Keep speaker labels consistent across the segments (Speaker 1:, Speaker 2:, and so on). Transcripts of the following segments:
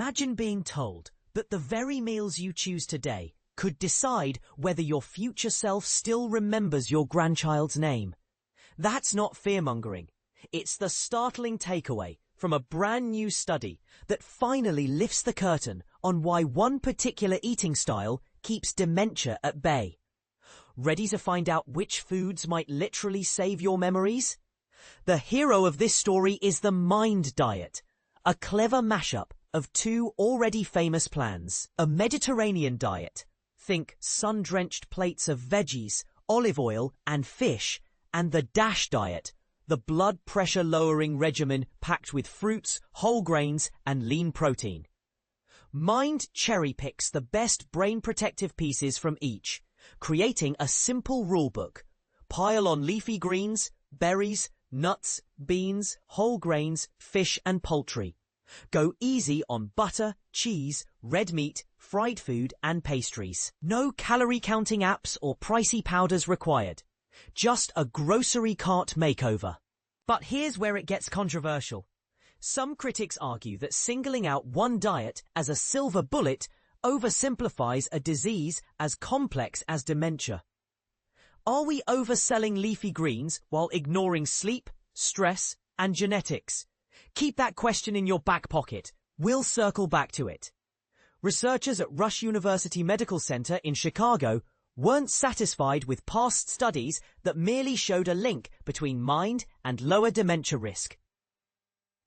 Speaker 1: Imagine being told that the very meals you choose today could decide whether your future self still remembers your grandchild's name. That's not fear-mongering. It's the startling takeaway from a brand new study that finally lifts the curtain on why one particular eating style keeps dementia at bay. Ready to find out which foods might literally save your memories? The hero of this story is the Mind Diet, a clever mashup of two already famous plans. A Mediterranean diet, think sun-drenched plates of veggies, olive oil and fish, and the DASH diet, the blood pressure lowering regimen packed with fruits, whole grains and lean protein. Mind cherry-picks the best brain protective pieces from each, creating a simple rulebook. Pile on leafy greens, berries, nuts, beans, whole grains, fish and poultry. Go easy on butter, cheese, red meat, fried food and pastries. No calorie counting apps or pricey powders required. Just a grocery cart makeover. But here's where it gets controversial. Some critics argue that singling out one diet as a silver bullet oversimplifies a disease as complex as dementia. Are we overselling leafy greens while ignoring sleep, stress, and genetics? Keep that question in your back pocket. We'll circle back to it. Researchers at Rush University Medical Center in Chicago weren't satisfied with past studies that merely showed a link between mind and lower dementia risk.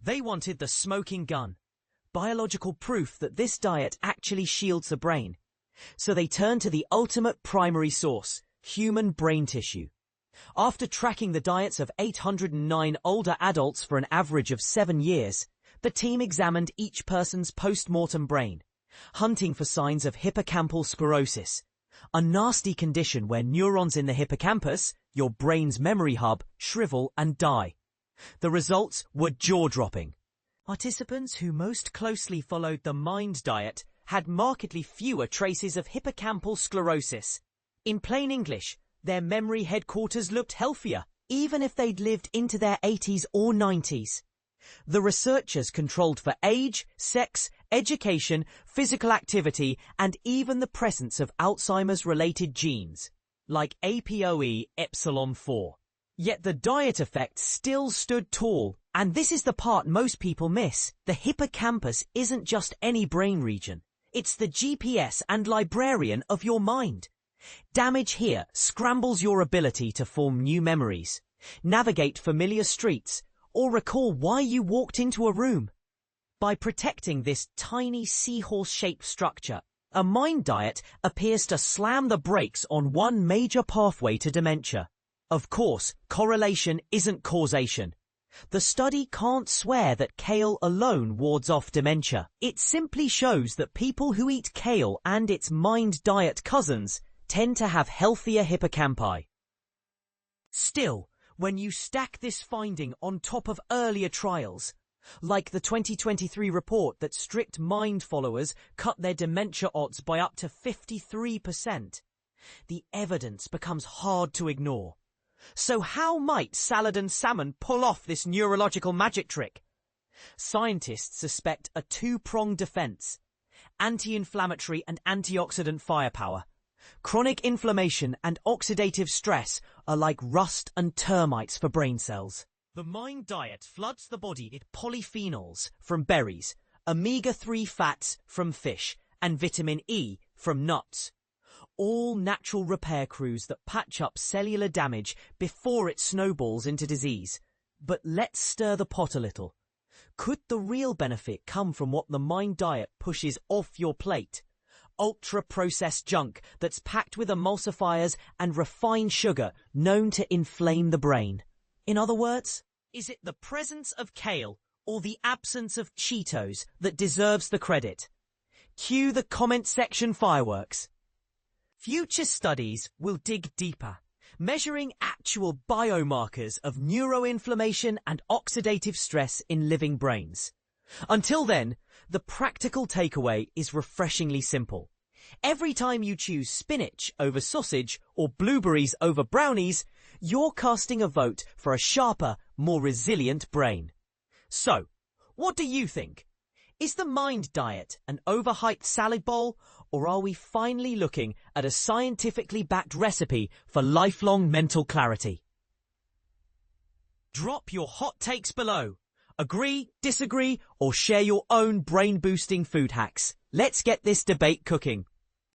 Speaker 1: They wanted the smoking gun, biological proof that this diet actually shields the brain. So they turned to the ultimate primary source, human brain tissue. After tracking the diets of 809 older adults for an average of 7 years, the team examined each person's post-mortem brain, hunting for signs of hippocampal sclerosis, a nasty condition where neurons in the hippocampus, your brain's memory hub, shrivel and die. The results were jaw-dropping. Participants who most closely followed the Mind Diet had markedly fewer traces of hippocampal sclerosis. In plain English, their memory headquarters looked healthier, even if they'd lived into their 80s or 90s. The researchers controlled for age, sex, education, physical activity, and even the presence of Alzheimer's-related genes, like APOE epsilon 4. Yet the diet effect still stood tall, and this is the part most people miss. The hippocampus isn't just any brain region. It's the GPS and librarian of your mind. Damage here scrambles your ability to form new memories, navigate familiar streets, or recall why you walked into a room. By protecting this tiny seahorse-shaped structure, a Mind Diet appears to slam the brakes on one major pathway to dementia. Of course, correlation isn't causation. The study can't swear that kale alone wards off dementia. It simply shows that people who eat kale and its Mind Diet cousins tend to have healthier hippocampi. Still, when you stack this finding on top of earlier trials, like the 2023 report that strict Mind followers cut their dementia odds by up to 53%, the evidence becomes hard to ignore. So how might salad and salmon pull off this neurological magic trick? Scientists suspect a two-pronged defense: anti-inflammatory and antioxidant firepower. Chronic inflammation and oxidative stress are like rust and termites for brain cells. The Mind Diet floods the body with polyphenols from berries, omega-3 fats from fish, and vitamin E from nuts. All natural repair crews that patch up cellular damage before it snowballs into disease. But let's stir the pot a little. Could the real benefit come from what the Mind Diet pushes off your plate? Ultra-processed junk that's packed with emulsifiers and refined sugar known to inflame the brain. In other words, is it the presence of kale or the absence of Cheetos that deserves the credit? Cue the comment section fireworks. Future studies will dig deeper, measuring actual biomarkers of neuroinflammation and oxidative stress in living brains. Until then, the practical takeaway is refreshingly simple. Every time you choose spinach over sausage or blueberries over brownies, you're casting a vote for a sharper, more resilient brain. So, what do you think? Is the mind diet an overhyped salad bowl, or are we finally looking at a scientifically backed recipe for lifelong mental clarity? Drop your hot takes below. Agree, disagree, or share your own brain-boosting food hacks. Let's get this debate cooking.